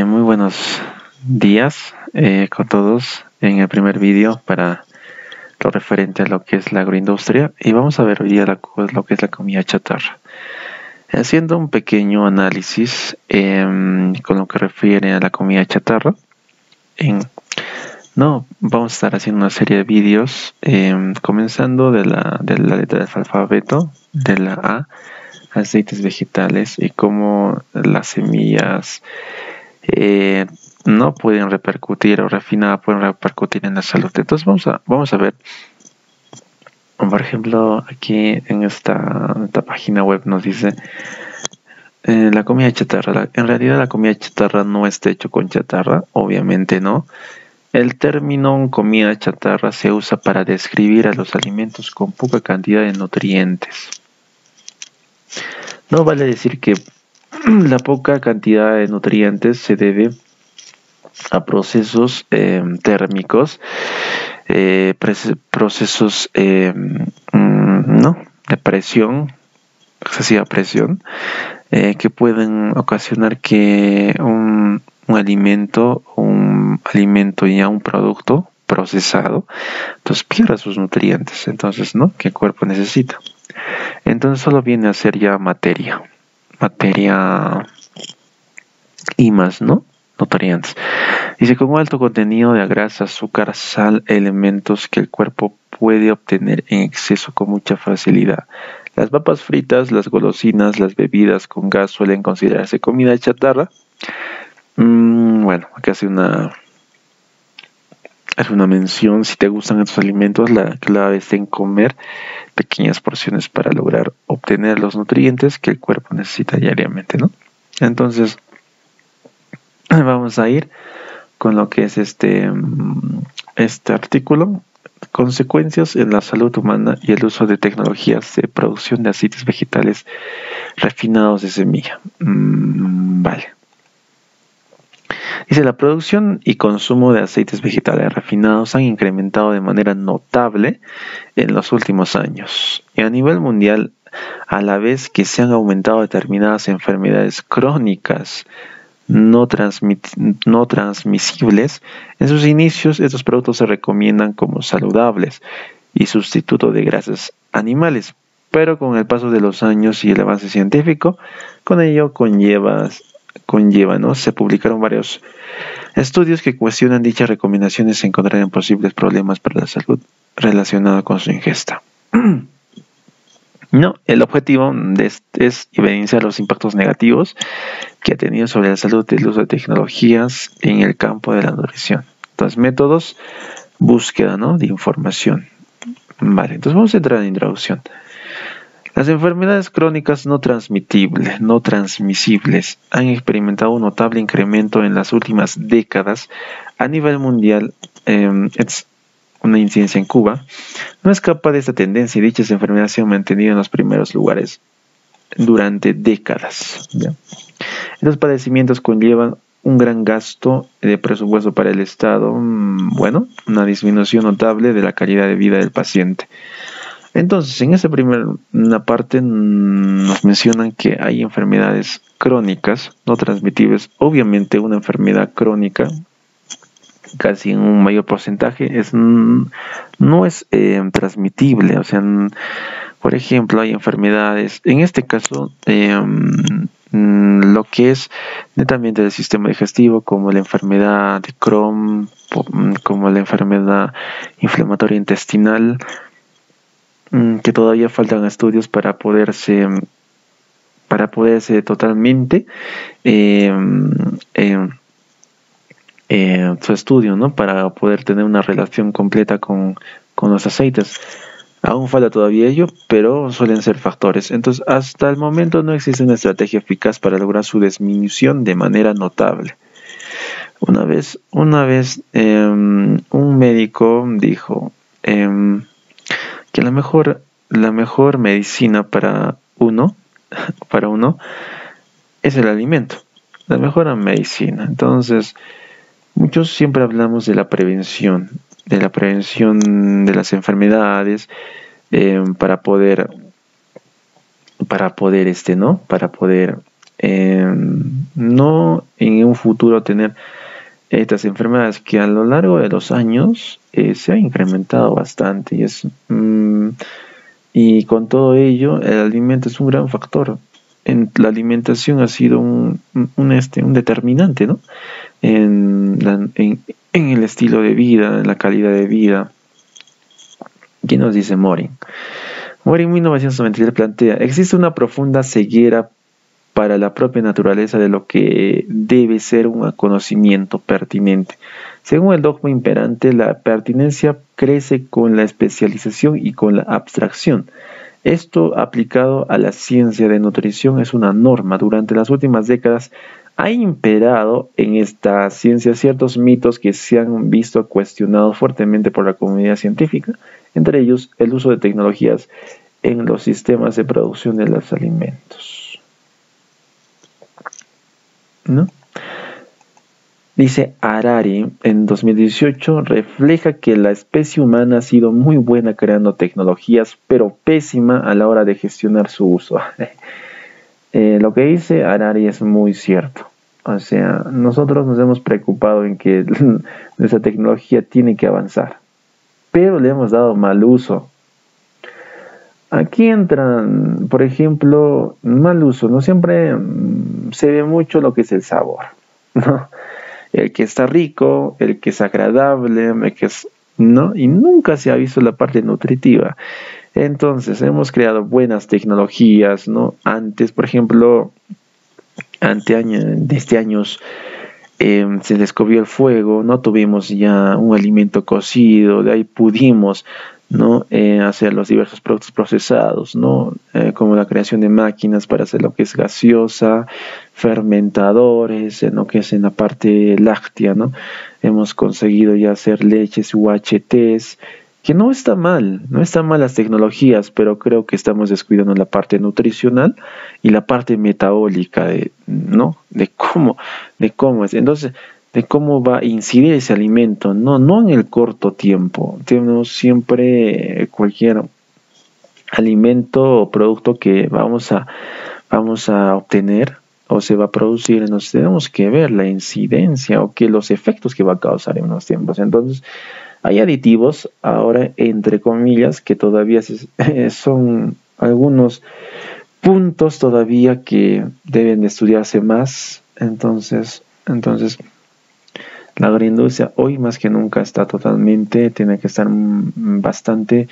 Muy buenos días con todos en el primer vídeo para lo referente a lo que es la agroindustria, y vamos a ver hoy día lo que es la comida chatarra. Haciendo un pequeño análisis con lo que refiere a la comida chatarra, vamos a estar haciendo una serie de vídeos comenzando de la letra del alfabeto, de la A, aceites vegetales, y cómo las semillas no pueden repercutir, o refinadas pueden repercutir en la salud. Entonces vamos a ver, por ejemplo, aquí en esta página web nos dice la comida chatarra. En realidad la comida chatarra no está hecho con chatarra, obviamente no. El término comida chatarra se usa para describir a los alimentos con poca cantidad de nutrientes. No vale decir que la poca cantidad de nutrientes se debe a procesos térmicos, procesos de presión, excesiva presión, que pueden ocasionar que un alimento ya un producto procesado, entonces pierda sus nutrientes, entonces, que el cuerpo necesita. Entonces solo viene a ser ya materia y más, nutrientes. Dice, con alto contenido de grasa, azúcar, sal, elementos que el cuerpo puede obtener en exceso con mucha facilidad. Las papas fritas, las golosinas, las bebidas con gas suelen considerarse comida chatarra. Bueno, acá hace una mención. Si te gustan estos alimentos, la clave está en comer pequeñas porciones para lograr obtener los nutrientes que el cuerpo necesita diariamente, Entonces, vamos a ir con lo que es este artículo: consecuencias en la salud humana y el uso de tecnologías de producción de aceites vegetales refinados de semilla. Vale. Dice, la producción y consumo de aceites vegetales refinados han incrementado de manera notable en los últimos años. Y a nivel mundial, a la vez que se han aumentado determinadas enfermedades crónicas no transmisibles, en sus inicios estos productos se recomiendan como saludables y sustituto de grasas animales, pero con el paso de los años y el avance científico, con ello se publicaron varios estudios que cuestionan dichas recomendaciones y encontraron posibles problemas para la salud relacionados con su ingesta. El objetivo es evidenciar los impactos negativos que ha tenido sobre la salud el uso de tecnologías en el campo de la nutrición. Entonces, métodos, búsqueda, de información. Vale, entonces vamos a entrar en introducción. Las enfermedades crónicas no transmisibles han experimentado un notable incremento en las últimas décadas a nivel mundial. Una incidencia en Cuba no escapa de esta tendencia, y dichas enfermedades se han mantenido en los primeros lugares durante décadas. Estos padecimientos conllevan un gran gasto de presupuesto para el Estado, una disminución notable de la calidad de vida del paciente. Entonces, en esta primera parte nos mencionan que hay enfermedades crónicas no transmitibles. Obviamente una enfermedad crónica, casi en un mayor porcentaje, no es transmitible. O sea, por ejemplo, hay enfermedades, en este caso, lo que es netamente del sistema digestivo, como la enfermedad de Crohn, como la enfermedad inflamatoria intestinal, que todavía faltan estudios para poderse totalmente su estudio, para poder tener una relación completa con los aceites. Aún falta todavía ello, pero suelen ser factores. Entonces, hasta el momento no existe una estrategia eficaz para lograr su disminución de manera notable. Una vez un médico dijo que la mejor medicina para uno es el alimento, la mejor medicina. Entonces, muchos siempre hablamos de la prevención de las enfermedades, para poder no en un futuro tener estas enfermedades que a lo largo de los años se ha incrementado bastante y con todo ello el alimento es un gran factor. La alimentación ha sido un determinante, ¿no? en el estilo de vida, en la calidad de vida. ¿Quién nos dice Morin? Morin 1993 plantea: existe una profunda ceguera para la propia naturaleza de lo que debe ser un conocimiento pertinente. Según el dogma imperante, la pertinencia crece con la especialización y con la abstracción. Esto, aplicado a la ciencia de nutrición, es una norma. Durante las últimas décadas ha imperado en esta ciencia ciertos mitos que se han visto cuestionados fuertemente por la comunidad científica, entre ellos el uso de tecnologías en los sistemas de producción de los alimentos, ¿no? Dice Harari en 2018, refleja que la especie humana ha sido muy buena creando tecnologías, pero pésima a la hora de gestionar su uso. Lo que dice Harari es muy cierto. O sea, nosotros nos hemos preocupado en que nuestra tecnología tiene que avanzar, pero le hemos dado mal uso. Aquí entran, por ejemplo, mal uso. No siempre se ve mucho lo que es el sabor, ¿no? El que está rico, el que es agradable, el que es, ¿no? Y nunca se ha visto la parte nutritiva. Entonces, hemos creado buenas tecnologías, ¿no? Antes, por ejemplo, desde años se descubrió el fuego, no tuvimos ya un alimento cocido, de ahí pudimos, ¿no? Hacer los diversos productos procesados, ¿no? Como la creación de máquinas para hacer lo que es gaseosa, fermentadores, en lo que es en la parte láctea, ¿no? Hemos conseguido ya hacer leches, UHTs, que no está mal las tecnologías, pero creo que estamos descuidando la parte nutricional y la parte metabólica, ¿no? De cómo es. Entonces, de cómo va a incidir ese alimento, no en el corto tiempo. Tenemos siempre cualquier alimento o producto que vamos a obtener o se va a producir, entonces tenemos que ver la incidencia o que los efectos que va a causar en unos tiempos. Entonces, hay aditivos, ahora entre comillas, que todavía son algunos puntos todavía que deben de estudiarse más. Entonces la agroindustria hoy más que nunca tiene que estar bastante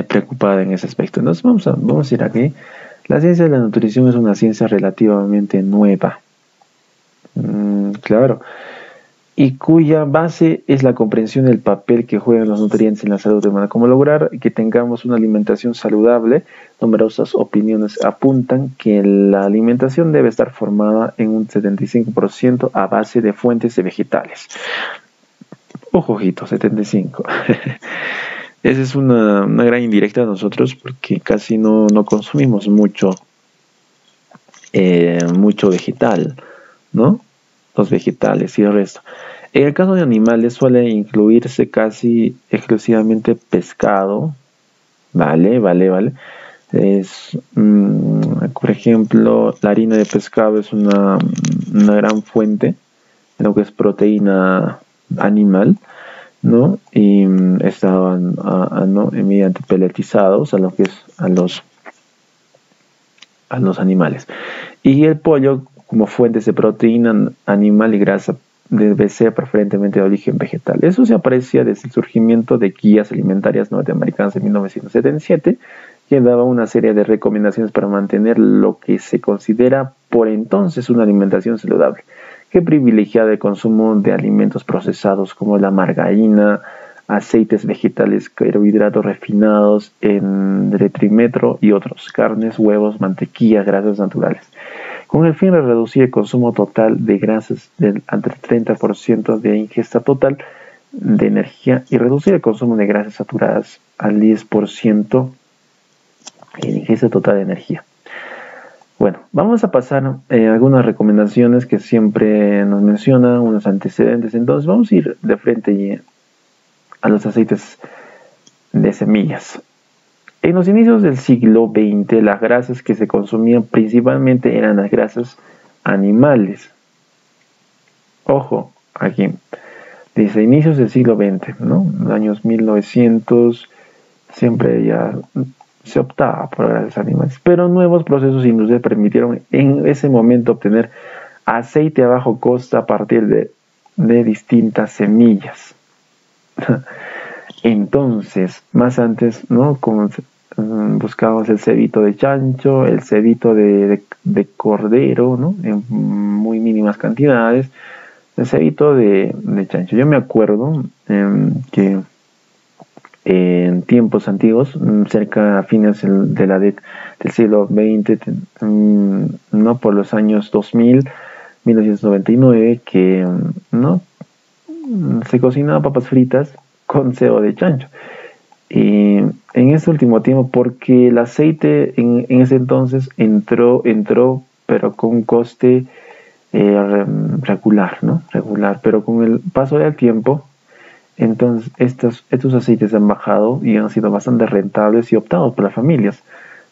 preocupada en ese aspecto. Entonces vamos a ir aquí. La ciencia de la nutrición es una ciencia relativamente nueva, claro, y cuya base es la comprensión del papel que juegan los nutrientes en la salud humana. Cómo lograr que tengamos una alimentación saludable. Numerosas opiniones apuntan que la alimentación debe estar formada en un 75% a base de fuentes de vegetales. Ojito, 75. Esa es una gran indirecta a nosotros porque casi no consumimos mucho vegetal, ¿no? Los vegetales y el resto. En el caso de animales suele incluirse casi exclusivamente pescado. Vale. Por ejemplo, la harina de pescado es una gran fuente de lo que es proteína animal, ¿no? Y estaban mediante peletizados a lo que es a los animales. Y el pollo como fuentes de proteína animal y grasa debe ser preferentemente de origen vegetal. Eso se aprecia desde el surgimiento de guías alimentarias norteamericanas en 1977, que daba una serie de recomendaciones para mantener lo que se considera por entonces una alimentación saludable, que privilegiaba el consumo de alimentos procesados como la margarina, aceites vegetales, carbohidratos refinados en detrimento y otros, carnes, huevos, mantequilla, grasas naturales, con el fin de reducir el consumo total de grasas entre el 30% de ingesta total de energía y reducir el consumo de grasas saturadas al 10% en ingesta total de energía. Bueno, vamos a pasar algunas recomendaciones que siempre nos mencionan, unos antecedentes. Entonces vamos a ir de frente a los aceites de semillas. En los inicios del siglo XX, las grasas que se consumían principalmente eran las grasas animales. Ojo, aquí dice inicios del siglo XX, ¿no? En los años 1900 siempre ya se optaba por grasas animales, pero nuevos procesos industriales permitieron en ese momento obtener aceite a bajo costo a partir de distintas semillas. Entonces, más antes, ¿no? Como buscábamos el cebito de chancho, el cebito de cordero, ¿no? En muy mínimas cantidades, el cebito de chancho. Yo me acuerdo que en tiempos antiguos, cerca a fines del siglo XX, ¿no? Por los años 2000, 1999, que ¿no? Se cocinaba papas fritas con cebo de chancho. Y en ese último tiempo, porque el aceite en ese entonces entró, pero con un coste regular, ¿no? Regular, pero con el paso del tiempo, entonces estos aceites han bajado y han sido bastante rentables y optados por las familias,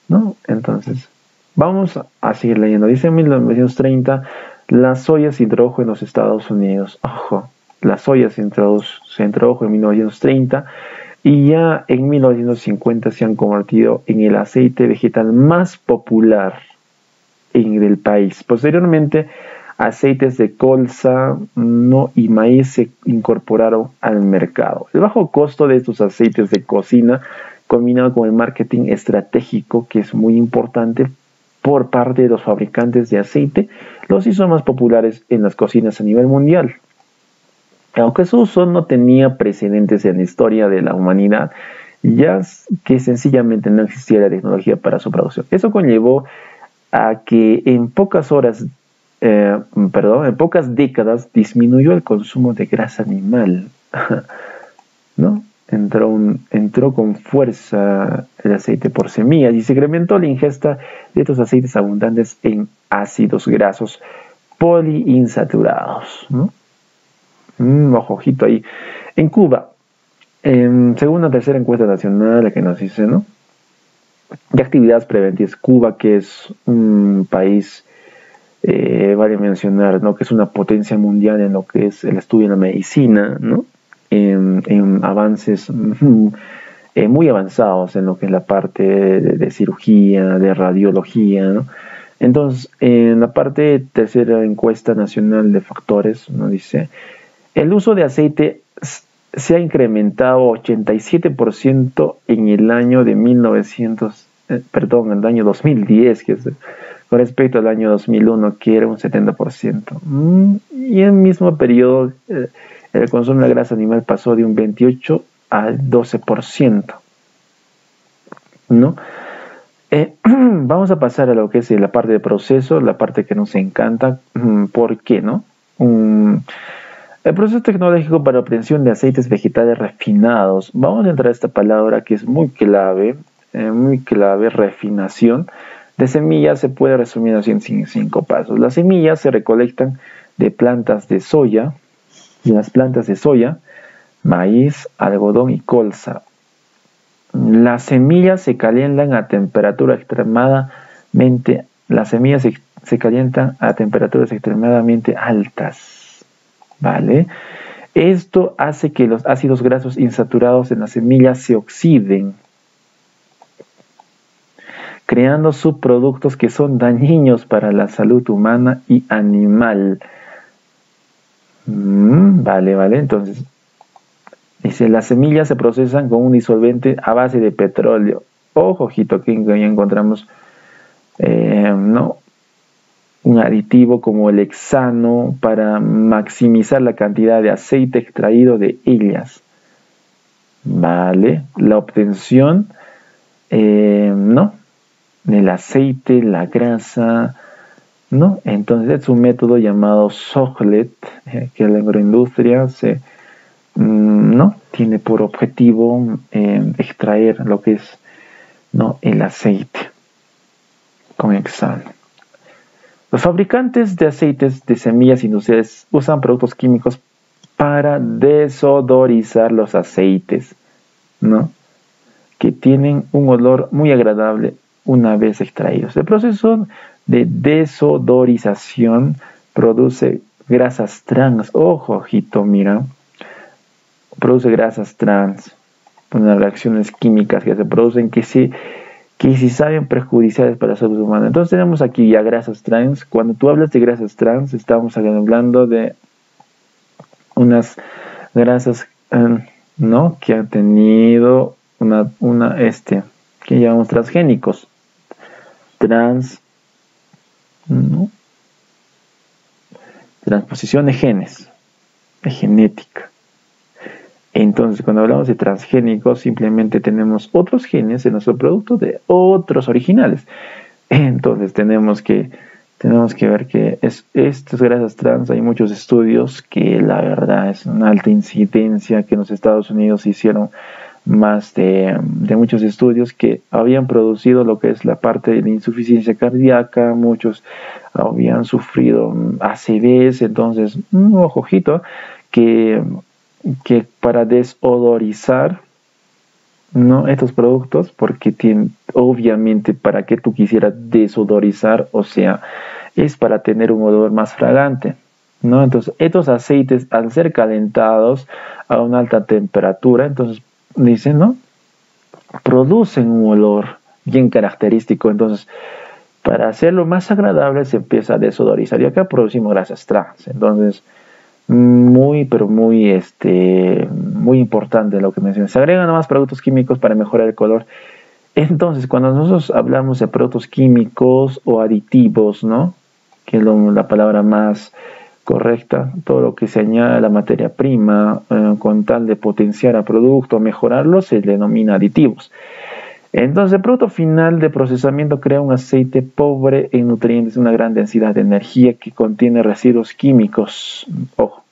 ¿no? Entonces, vamos a seguir leyendo. Dice en 1930, la soya se introdujo en los Estados Unidos. Ojo, la soya se introdujo en 1930 y ya en 1950 se han convertido en el aceite vegetal más popular en el país. Posteriormente, aceites de colza, ¿no? y maíz se incorporaron al mercado. El bajo costo de estos aceites de cocina, combinado con el marketing estratégico, que es muy importante por parte de los fabricantes de aceite, los hizo más populares en las cocinas a nivel mundial. Aunque su uso no tenía precedentes en la historia de la humanidad, ya que sencillamente no existía la tecnología para su producción. Eso conllevó a que en pocas décadas disminuyó el consumo de grasa animal, ¿no? Entró con fuerza el aceite por semillas y se incrementó la ingesta de estos aceites abundantes en ácidos grasos poliinsaturados, ¿no? Ojito ahí. En Cuba, según la tercera encuesta nacional, la que nos dice, ¿no? De actividades preventivas, Cuba, que es un país, vale mencionar, ¿no? que es una potencia mundial en lo que es el estudio de la medicina, ¿no? En avances muy avanzados en lo que es la parte de cirugía, de radiología, ¿no? Entonces, en la parte tercera encuesta nacional de factores, ¿no? dice, el uso de aceite se ha incrementado 87% en el año de el año 2010, que es con respecto al año 2001, que era un 70%. Y en el mismo periodo, el consumo de grasa animal pasó de un 28 al 12%, ¿no? Vamos a pasar a lo que es la parte de proceso, la parte que nos encanta. ¿Por qué, no? El proceso tecnológico para obtención de aceites vegetales refinados. Vamos a entrar a esta palabra que es muy clave, refinación. De semillas se puede resumir así en 5 pasos. Las semillas se recolectan de plantas de soya, y las plantas de soya, maíz, algodón y colza. Las semillas se calientan a temperatura extremadamente, se calientan a temperaturas extremadamente altas, ¿vale? Esto hace que los ácidos grasos insaturados en las semillas se oxiden, creando subproductos que son dañinos para la salud humana y animal. Vale. Entonces, dice, las semillas se procesan con un disolvente a base de petróleo. Ojo, ojito, aquí encontramos ¿no? un aditivo como el hexano para maximizar la cantidad de aceite extraído de ellas. Vale, la obtención, ¿no? del aceite, la grasa, ¿no? Entonces es un método llamado Sochlet, que la agroindustria ¿no? tiene por objetivo extraer lo que es, ¿no? el aceite con hexano. Los fabricantes de aceites de semillas industriales usan productos químicos para desodorizar los aceites, ¿no? que tienen un olor muy agradable una vez extraídos. El proceso de desodorización produce grasas trans. Ojo, ojito, mira. Produce grasas trans. Unas reacciones químicas que se producen que si saben perjudiciales para la salud humana. Entonces tenemos aquí ya grasas trans. Cuando tú hablas de grasas trans, estamos hablando de unas grasas, ¿no? Que han tenido que llamamos transgénicos. ¿No? Transposición de genes, de genética. Entonces, cuando hablamos de transgénicos, simplemente tenemos otros genes en nuestro producto de otros originales. Entonces, tenemos que ver que estas grasas trans, hay muchos estudios que la verdad es una alta incidencia, que en los Estados Unidos hicieron más de muchos estudios que habían producido lo que es la parte de la insuficiencia cardíaca, muchos habían sufrido ACVs, entonces, ojito, que para desodorizar, ¿no?, estos productos, porque obviamente para que tú quisieras desodorizar, o sea, es para tener un olor más fragante, ¿no? Entonces, estos aceites, al ser calentados a una alta temperatura, entonces, dicen, ¿no?, producen un olor bien característico. Entonces, para hacerlo más agradable, se empieza a desodorizar. Y acá producimos grasas trans. Entonces, muy importante lo que mencioné. Se agregan más productos químicos para mejorar el color. Entonces, cuando nosotros hablamos de productos químicos o aditivos, ¿no?, que es la palabra más correcta, todo lo que se añade a la materia prima con tal de potenciar al producto, mejorarlo, se denomina aditivos. Entonces, el producto final de procesamiento crea un aceite pobre en nutrientes, una gran densidad de energía que contiene residuos químicos, ojo,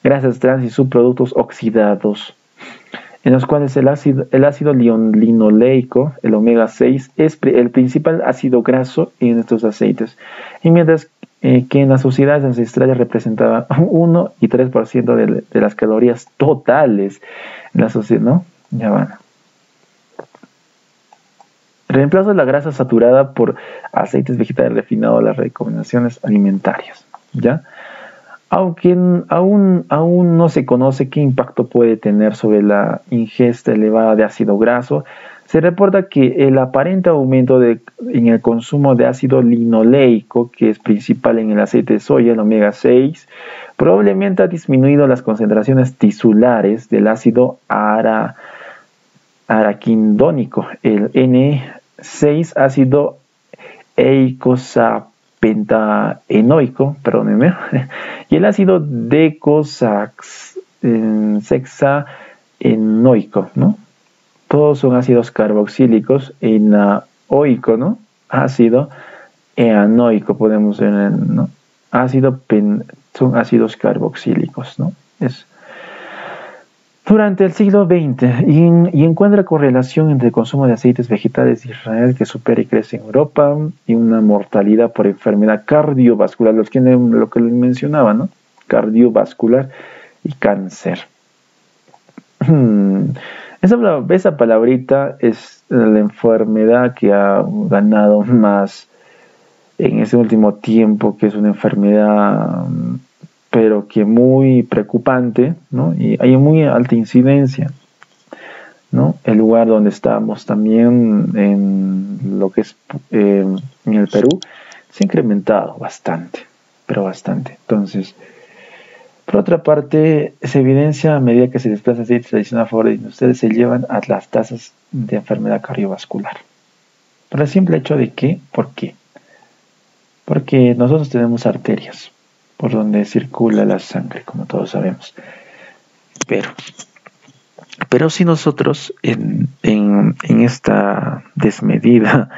grasas trans y subproductos oxidados, en los cuales el ácido linoleico, el omega 6, es el principal ácido graso en estos aceites, y mientras que en las sociedades ancestrales representaba 1 y 3% de las calorías totales en la sociedad, ¿no? Ya van. Reemplaza la grasa saturada por aceites vegetales refinados, las recomendaciones alimentarias, ¿ya? Aunque aún no se conoce qué impacto puede tener sobre la ingesta elevada de ácido graso, se reporta que el aparente aumento en el consumo de ácido linoleico, que es principal en el aceite de soya, el omega 6, probablemente ha disminuido las concentraciones tisulares del ácido araquidónico, el N6 ácido eicosapentaenoico, perdónenme, y el ácido decoxahexaenoico, ¿no? Todos son ácidos carboxílicos, enoico, ¿no? Ácido eanoico, podemos ver, ¿no? Son ácidos carboxílicos, ¿no? Durante el siglo XX y encuentra correlación entre el consumo de aceites vegetales de Israel, que supera y crece en Europa, y una mortalidad por enfermedad cardiovascular, lo que les mencionaba, ¿no? Cardiovascular y cáncer. Esa palabrita es la enfermedad que ha ganado más en este último tiempo, que es una enfermedad pero que muy preocupante, ¿no? Y hay muy alta incidencia, ¿no? El lugar donde estamos también, en lo que es en el Perú, se ha incrementado bastante, pero bastante. Entonces, por otra parte, se evidencia a medida que se desplaza aceite tradicional a favor de ustedes, se llevan a las tasas de enfermedad cardiovascular. Por el simple hecho de que, ¿por qué? Porque nosotros tenemos arterias por donde circula la sangre, como todos sabemos. Pero si nosotros en esta desmedida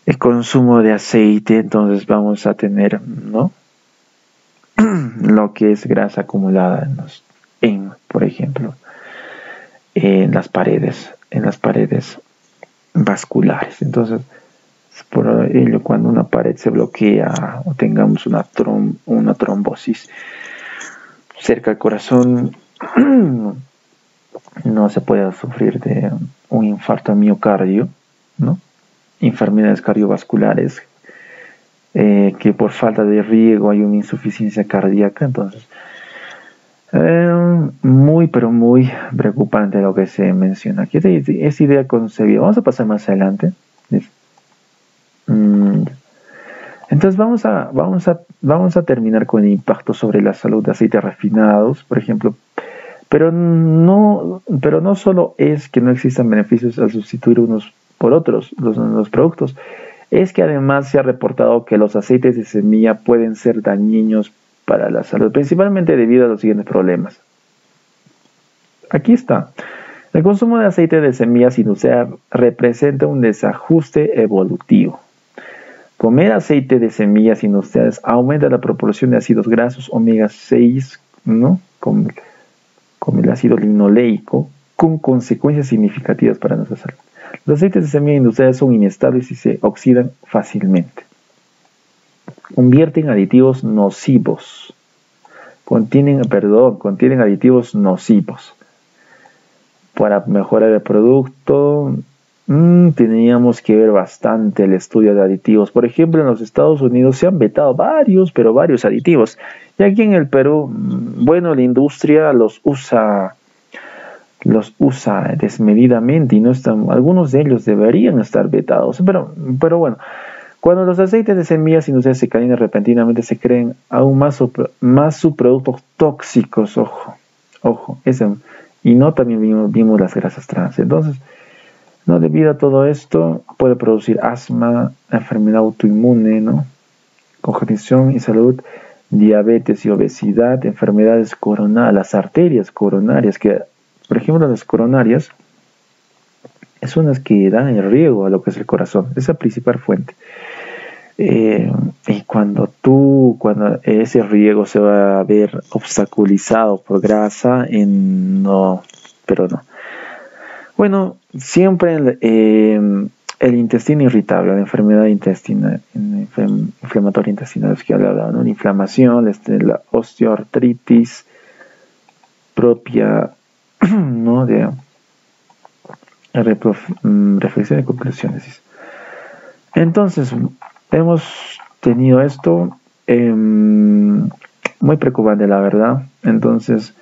el consumo de aceite, entonces vamos a tener, ¿no?, lo que es grasa acumulada por ejemplo, en las paredes vasculares. Entonces, por ello, cuando una pared se bloquea o tengamos una trombosis cerca del corazón, no se puede sufrir de un infarto al miocardio, ¿no? Enfermedades cardiovasculares, que por falta de riego hay una insuficiencia cardíaca. Entonces, muy, pero muy preocupante lo que se menciona aquí. Esta idea concebida. Vamos a pasar más adelante. Entonces vamos a terminar con el impacto sobre la salud de aceites refinados, por ejemplo. Pero no solo es que no existan beneficios al sustituir unos por otros los productos, es que además se ha reportado que los aceites de semilla pueden ser dañinos para la salud, principalmente debido a los siguientes problemas. Aquí está. El consumo de aceite de semilla sin usar representa un desajuste evolutivo. Comer aceite de semillas industriales aumenta la proporción de ácidos grasos omega 6, ¿no? Como el ácido linoleico, con consecuencias significativas para nuestra salud. Los aceites de semillas industriales son inestables y se oxidan fácilmente. Convierten aditivos nocivos. Contienen aditivos nocivos. Para mejorar el producto, teníamos que ver bastante el estudio de aditivos. Por ejemplo, en los Estados Unidos se han vetado varios aditivos. Y aquí en el Perú, bueno, la industria los usa desmedidamente y no están, algunos de ellos deberían estar vetados. Pero bueno, cuando los aceites de semillas industriales se calientan repentinamente, se crean aún más subproductos tóxicos. Ojo, y no también vimos las grasas trans. Entonces, no, debido a todo esto, puede producir asma, enfermedad autoinmune, ¿no? Congestión y salud, diabetes y obesidad, enfermedades coronarias, las arterias coronarias, que, por ejemplo, las coronarias son las que dan el riego a lo que es el corazón, es la principal fuente. Y cuando ese riego se va a ver obstaculizado por grasa, no. Bueno, siempre el intestino irritable, la enfermedad inflamatoria intestinal, es que hablaba, ¿no? La inflamación, la osteoartritis propia, ¿no? De reflexión y conclusiones. Entonces, hemos tenido esto muy preocupante, la verdad. Entonces,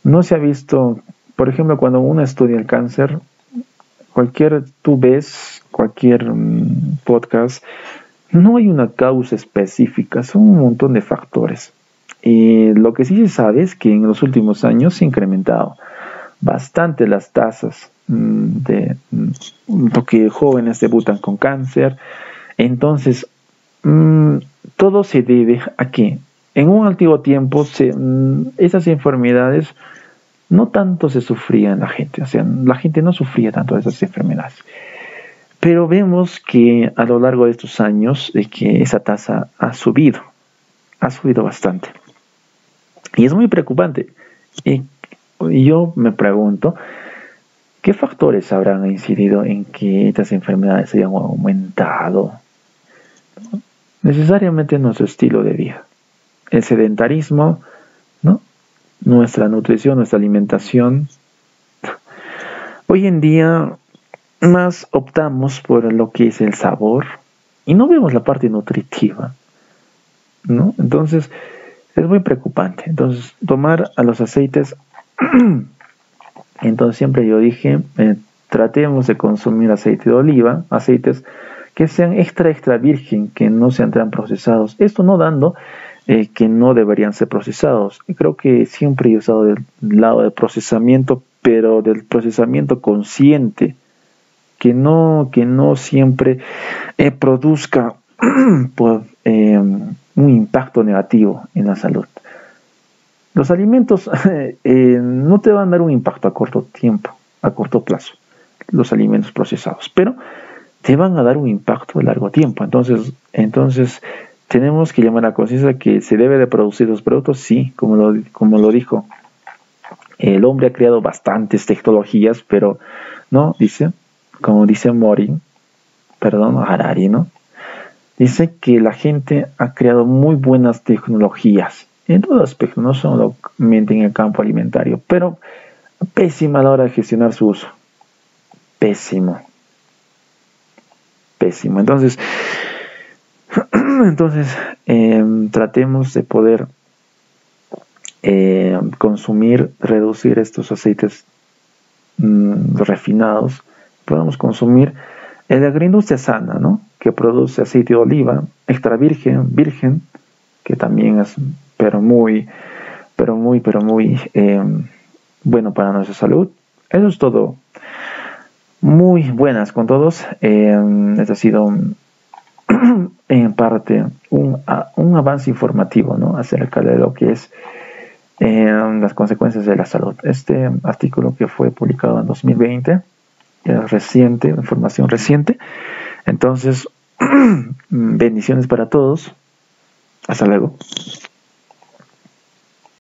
no se ha visto. Por ejemplo, cuando uno estudia el cáncer, tú ves cualquier podcast, no hay una causa específica, son un montón de factores. Y lo que sí se sabe es que en los últimos años se ha incrementado bastante las tasas de que jóvenes debutan con cáncer. Entonces, todo se debe a que en un antiguo tiempo esas enfermedades no tanto se sufría en la gente, o sea, la gente no sufría tanto de esas enfermedades. Pero vemos que a lo largo de estos años que esa tasa ha subido bastante. Y es muy preocupante. Y yo me pregunto, ¿qué factores habrán incidido en que estas enfermedades hayan aumentado? Necesariamente nuestro estilo de vida. El sedentarismo, ¿no? Nuestra nutrición, nuestra alimentación. Hoy en día más optamos por lo que es el sabor y no vemos la parte nutritiva, ¿no? Entonces es muy preocupante. Entonces tomar a los aceites, entonces siempre yo dije, tratemos de consumir aceite de oliva, aceites que sean extra virgen, que no sean tan procesados. Esto no dando que no deberían ser procesados. Creo que siempre he usado del lado del procesamiento, pero del procesamiento consciente, que no siempre produzca un impacto negativo en la salud. Los alimentos no te van a dar un impacto a corto plazo, los alimentos procesados, pero te van a dar un impacto a largo tiempo. Entonces tenemos que llamar a la conciencia que se debe de producir los productos, sí, como lo dijo. El hombre ha creado bastantes tecnologías, pero no, como dice Harari, ¿no? Dice que la gente ha creado muy buenas tecnologías en todo aspecto, no solamente en el campo alimentario, pero pésima a la hora de gestionar su uso. pésimo. Pésimo. Entonces tratemos de poder consumir, reducir estos aceites refinados. Podemos consumir el de agroindustria sana, ¿no? Que produce aceite de oliva extra virgen, que también es muy bueno para nuestra salud. Eso es todo. Muy buenas con todos. Este ha sido en parte un avance informativo, ¿no? Acerca de lo que es las consecuencias de la salud. Este artículo que fue publicado en 2020 es reciente, información reciente. Entonces, bendiciones para todos. Hasta luego.